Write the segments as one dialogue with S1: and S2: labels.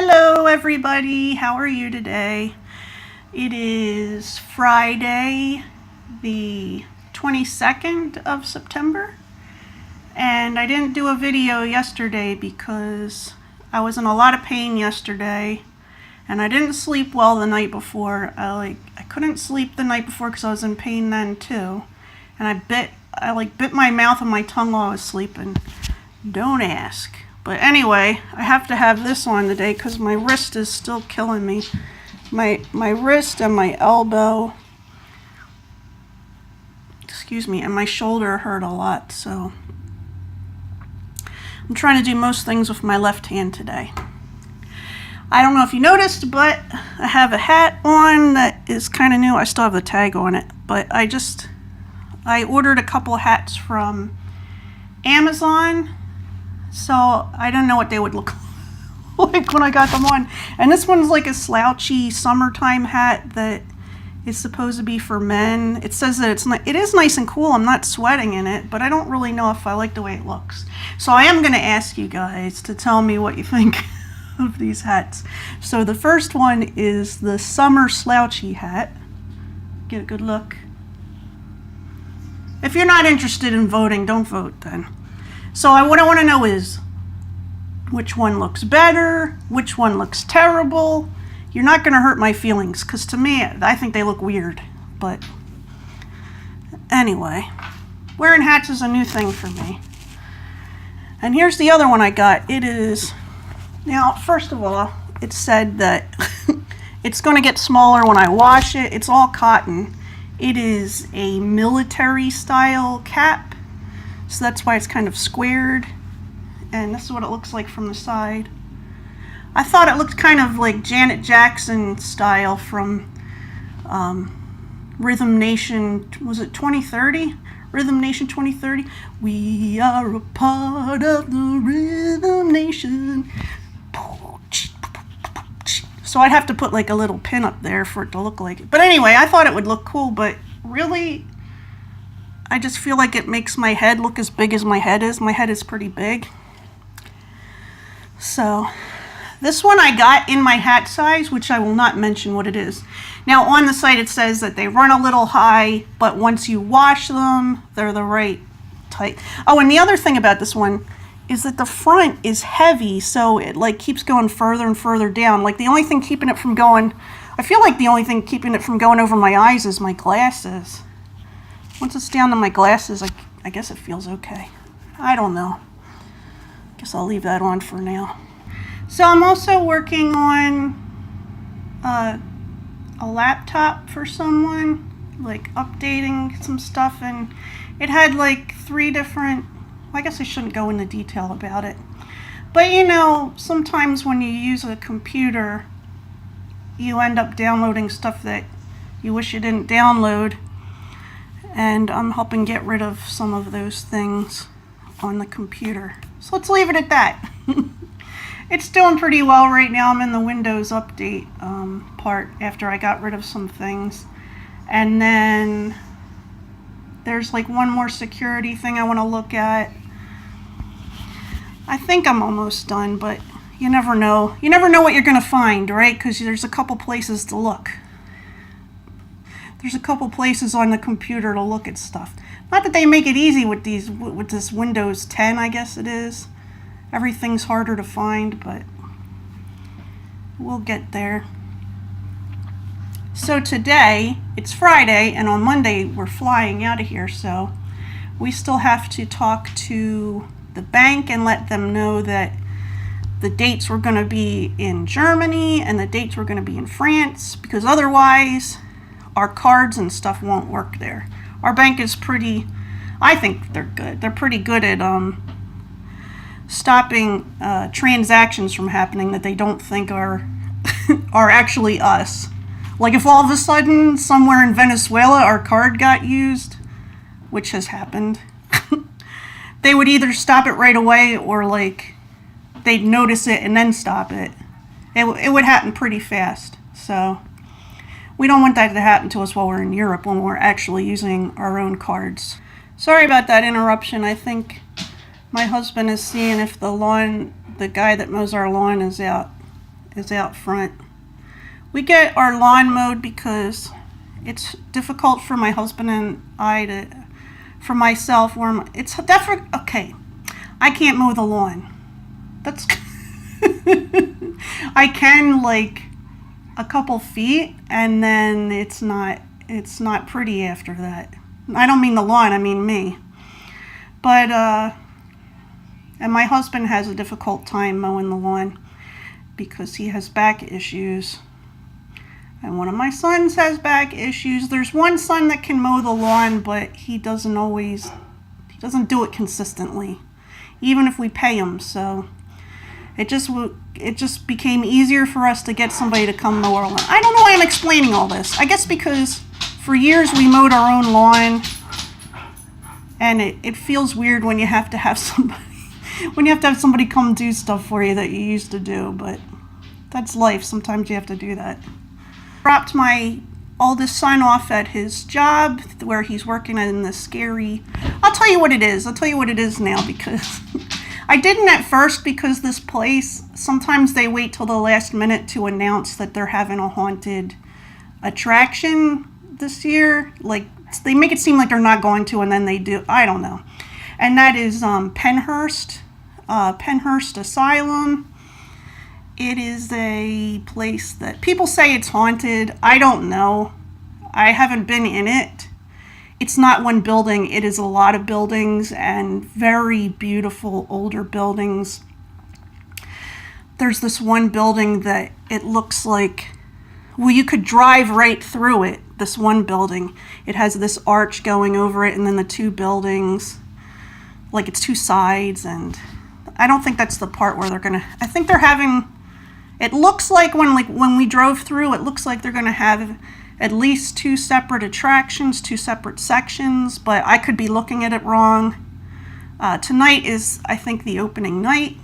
S1: Hello everybody, how are you today? It is Friday the 22nd of September, and I didn't do a video yesterday because I was in a lot of pain yesterday and I didn't sleep well the night before. I couldn't sleep the night before because I was in pain then too, and I bit my mouth and my tongue while I was sleeping. Don't ask. But anyway, I have to have this on today because my wrist is still killing me. My wrist and my elbow, excuse me, and my shoulder hurt a lot. So I'm trying to do most things with my left hand today. I don't know if you noticed, but I have a hat on that is kind of new. I still have the tag on it, but I ordered a couple of hats from Amazon. So I don't know what they would look like when I got them on. And this one's like a slouchy summertime hat that is supposed to be for men. It says that it is nice and cool. I'm not sweating in it, but I don't really know if I like the way it looks. So I am going to ask you guys to tell me what you think of these hats. So the first one is the summer slouchy hat. Get a good look. If you're not interested in voting, don't vote then. So what I want to know is which one looks better, which one looks terrible. You're not going to hurt my feelings because to me, I think they look weird. But anyway, wearing hats is a new thing for me. And here's the other one I got. It is, now first of all, it said that it's going to get smaller when I wash it. It's all cotton. It is a military style cap. So that's why it's kind of squared, and this is what it looks like from the side. I thought it looked kind of like Janet Jackson style from Rhythm Nation, was it 2030? Rhythm Nation 2030? We are a part of the Rhythm Nation. So I'd have to put like a little pin up there for it to look like it. But anyway, I thought it would look cool, but really, I just feel like it makes my head look as big as my head is. My head is pretty big. So this one I got in my hat size, which I will not mention what it is. Now on the site it says that they run a little high, but once you wash them, they're the right height. Oh, and the other thing about this one is that the front is heavy, so it like keeps going further and further down. Like the only thing keeping it from going, I feel like the only thing keeping it from going over my eyes is my glasses. Once it's down to my glasses, I guess it feels okay. I don't know. Guess I'll leave that on for now. So I'm also working on a laptop for someone, like updating some stuff, and it had like 3 different, I guess I shouldn't go into detail about it. But you know, sometimes when you use a computer, you end up downloading stuff that you wish you didn't download. And I'm helping get rid of some of those things on the computer. So let's leave it at that. It's doing pretty well right now. I'm in the Windows update part after I got rid of some things. And then there's like one more security thing I want to look at. I think I'm almost done, but you never know. You never know what you're going to find, right? Because there's a couple places to look. There's a couple places on the computer to look at stuff. Not that they make it easy with this Windows 10, I guess it is. Everything's harder to find, but we'll get there. So today, it's Friday, and on Monday we're flying out of here, so we still have to talk to the bank and let them know that the dates were going to be in Germany and the dates were going to be in France, because otherwise our cards and stuff won't work there. Our bank is pretty, I think they're good. They're pretty good at stopping transactions from happening that they don't think are actually us. Like if all of a sudden somewhere in Venezuela our card got used, which has happened, they would either stop it right away or like they'd notice it and then stop it. It would happen pretty fast. So we don't want that to happen to us while we're in Europe when we're actually using our own cards. Sorry about that interruption. I think my husband is seeing if the guy that mows our lawn is out is out front. We get our lawn mowed because it's difficult for my husband and I for myself, it's definitely, okay, I can't mow the lawn. That's, I can like a couple feet, and then it's not pretty after that. I don't mean the lawn, I mean me. But, and my husband has a difficult time mowing the lawn because he has back issues. And one of my sons has back issues. There's one son that can mow the lawn, but he doesn't do it consistently, even if we pay him. So it just became easier for us to get somebody to come mow our lawn. I don't know why I'm explaining all this. I guess because for years we mowed our own lawn, and it feels weird when you have to have somebody come do stuff for you that you used to do, but that's life. Sometimes you have to do that. Dropped my oldest son off at his job where he's working in the scary, I'll tell you what it is now, because I didn't at first, because this place, sometimes they wait till the last minute to announce that they're having a haunted attraction this year. Like, they make it seem like they're not going to, and then they do. I don't know. And that is Pennhurst Asylum. It is a place that people say it's haunted. I don't know. I haven't been in it. It's not one building. It is a lot of buildings, and very beautiful older buildings. There's this one building that it looks like, well, you could drive right through it, this one building. It has this arch going over it, and then the two buildings, like it's two sides, and I don't think that's the part where I think they're having, it looks like when we drove through, it looks like they're going to have at least two separate attractions, two separate sections, but I could be looking at it wrong. Tonight is, I think, the opening night,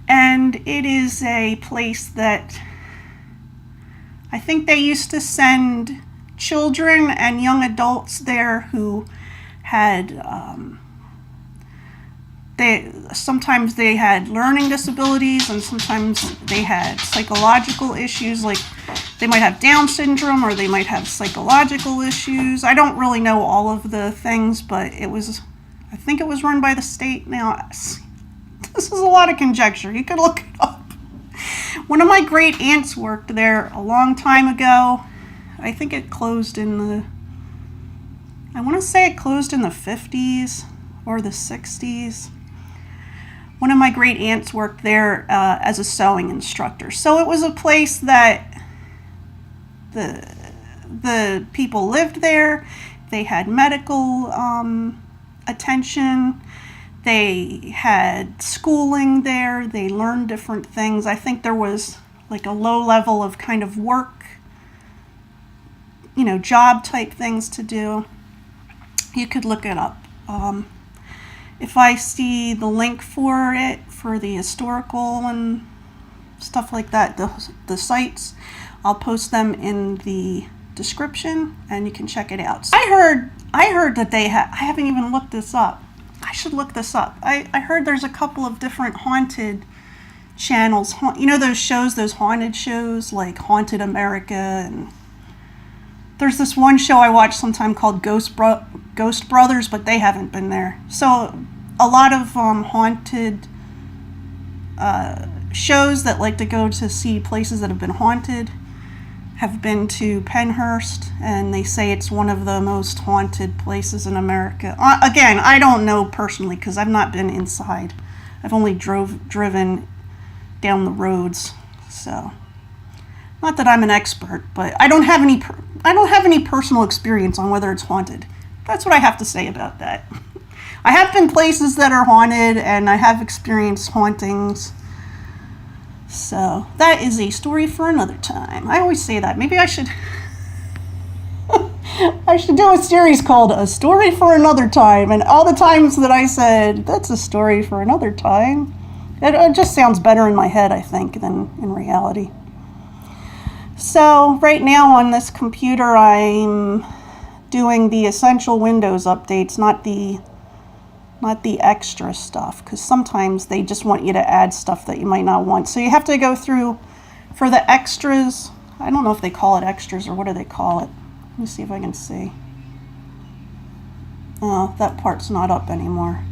S1: and it is a place that I think they used to send children and young adults there who had, sometimes they had learning disabilities, and sometimes they had psychological issues, like they might have Down syndrome, or they might have psychological issues. I don't really know all of the things, but I think it was run by the state. Now, this is a lot of conjecture. You could look it up. One of my great aunts worked there a long time ago. I think it closed I want to say it closed in the 50s or the 60s. One of my great aunts worked there as a sewing instructor. So it was a place that the people lived there. They had medical attention. They had schooling there. They learned different things. I think there was like a low level of kind of work, job type things to do. You could look it up. If I see the link for it, for the historical and stuff like that, the sites, I'll post them in the description, and you can check it out. I heard that I haven't even looked this up. I should look this up. I heard there's a couple of different haunted channels. Those shows, those haunted shows, like Haunted America, and there's this one show I watch sometime called Ghost Brothers, but they haven't been there. So a lot of haunted shows that like to go to see places that have been haunted have been to Pennhurst, and they say it's one of the most haunted places in America. Again, I don't know personally because I've not been inside. I've only driven down the roads, so not that I'm an expert, but I don't have any personal experience on whether it's haunted. That's what I have to say about that. I have been places that are haunted, and I have experienced hauntings. So that is a story for another time. I always say that. Maybe I should I should do a series called A Story for Another Time. And all the times that I said, that's a story for another time, it just sounds better in my head, I think, than in reality. So right now on this computer, I'm doing the Essential Windows updates, not the not the extra stuff, because sometimes they just want you to add stuff that you might not want. So you have to go through for the extras. I don't know if they call it extras or what do they call it. Let me see if I can see. Oh, that part's not up anymore.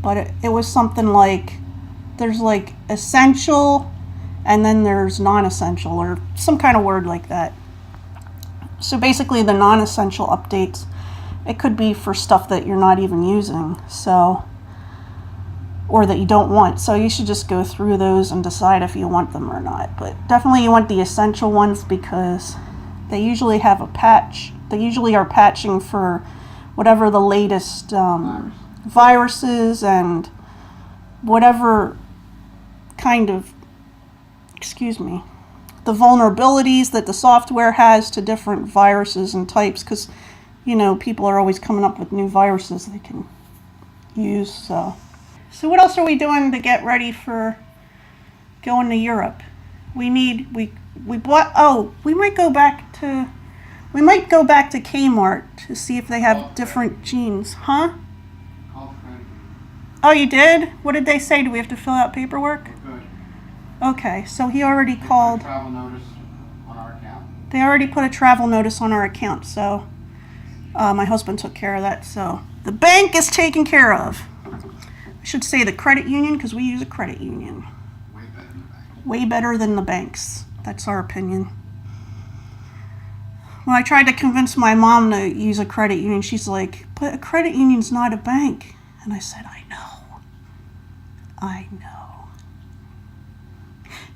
S1: But it was something like, there's like essential and then there's non-essential or some kind of word like that. So basically the non-essential updates, it could be for stuff that you're not even using, so, or that you don't want. So you should just go through those and decide if you want them or not. But definitely you want the essential ones because they usually have a patch. They usually are patching for whatever the latest viruses and whatever kind of, the vulnerabilities that the software has to different viruses and types, because, you know, people are always coming up with new viruses they can use. So what else are we doing to get ready for going to Europe? We bought, we might go back to Kmart to see if they have different jeans. Huh? Oh, you did? What did they say? Do we have to fill out paperwork? Okay, so he already called.
S2: Travel notice on our account.
S1: They already put a travel notice on our account, so my husband took care of that. So the bank is taken care of. I should say the credit union because we use a credit union.
S2: Way better than the bank.
S1: Way better than the banks. That's our opinion. When I tried to convince my mom to use a credit union, she's like, but a credit union's not a bank. And I said, I know.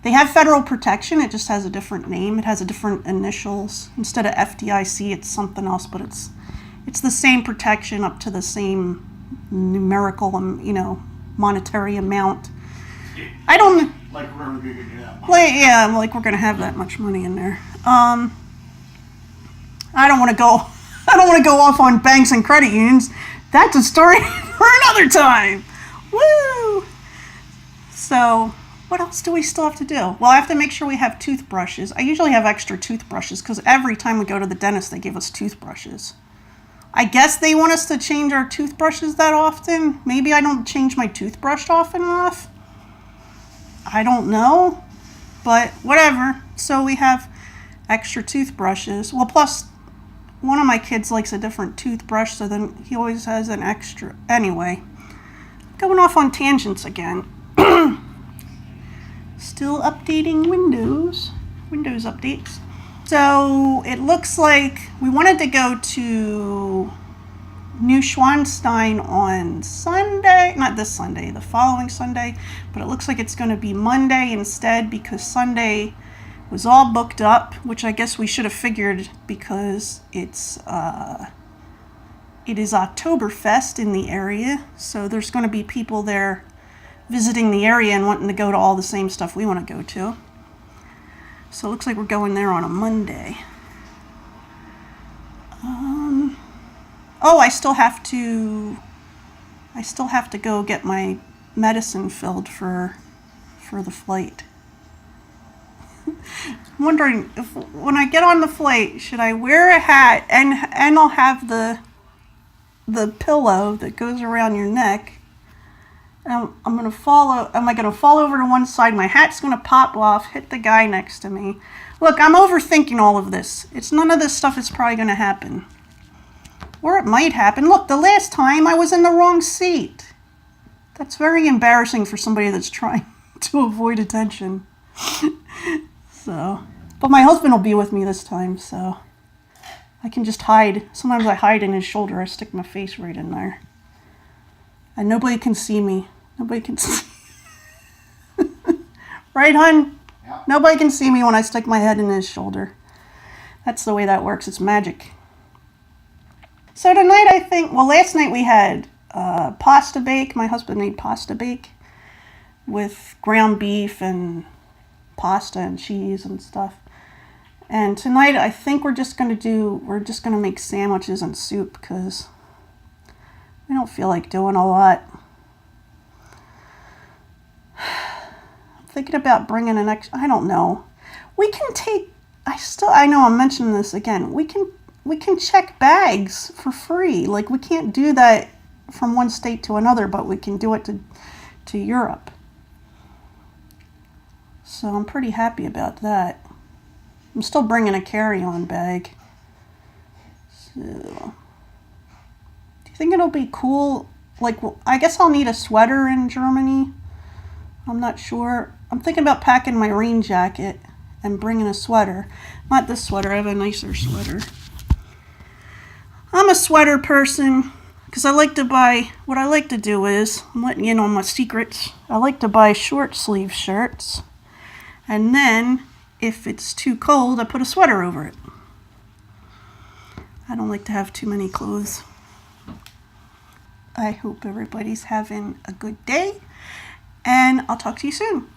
S1: They have federal protection, it just has a different name. It has a different initials. Instead of FDIC, it's something else, but it's the same protection up to the same numerical, monetary amount. I don't...
S2: Like we're going to do that.
S1: Like we're going to have that much money in there. I don't want to go off on banks and credit unions. That's a story for another time. Woo! So, what else do we still have to do? Well, I have to make sure we have toothbrushes. I usually have extra toothbrushes because every time we go to the dentist, they give us toothbrushes. I guess they want us to change our toothbrushes that often. Maybe I don't change my toothbrush often enough. I don't know, but whatever. So we have extra toothbrushes. Well, plus one of my kids likes a different toothbrush, so then he always has an extra. Anyway, going off on tangents again. Still updating Windows updates. So it looks like we wanted to go to Neuschwanstein on Sunday, not this Sunday, the following Sunday, but it looks like it's going to be Monday instead because Sunday was all booked up, which I guess we should have figured because it is Oktoberfest in the area, so there's going to be people there visiting the area and wanting to go to all the same stuff we want to go to. So it looks like we're going there on a Monday. I still have to go get my medicine filled for the flight. I'm wondering if when I get on the flight, should I wear a hat and I'll have the pillow that goes around your neck. Am I going to fall over to one side? My hat's going to pop off, hit the guy next to me. Look, I'm overthinking all of this. None of this stuff is probably going to happen. Or it might happen. Look, the last time I was in the wrong seat. That's very embarrassing for somebody that's trying to avoid attention. But my husband will be with me this time, so I can just hide. Sometimes I hide in his shoulder. I stick my face right in there. And nobody can see me. Nobody can see. Right, hon?
S2: Yeah.
S1: Nobody can see me when I stick my head in his shoulder. That's the way that works. It's magic. So tonight last night we had pasta bake. My husband made pasta bake with ground beef and pasta and cheese and stuff. And tonight I think we're just going to make sandwiches and soup because we don't feel like doing a lot. I'm thinking about bringing an extra, I don't know. We can take, I know I'm mentioning this again. We can check bags for free. Like we can't do that from one state to another, but we can do it to Europe. So I'm pretty happy about that. I'm still bringing a carry-on bag. So, do you think it'll be cool? Like, I guess I'll need a sweater in Germany. I'm not sure. I'm thinking about packing my rain jacket and bringing a sweater. Not this sweater, I have a nicer sweater. I'm a sweater person because I like to buy, what I like to do is, I'm letting you in on my secrets. I like to buy short sleeve shirts. And then, if it's too cold, I put a sweater over it. I don't like to have too many clothes. I hope everybody's having a good day, and I'll talk to you soon.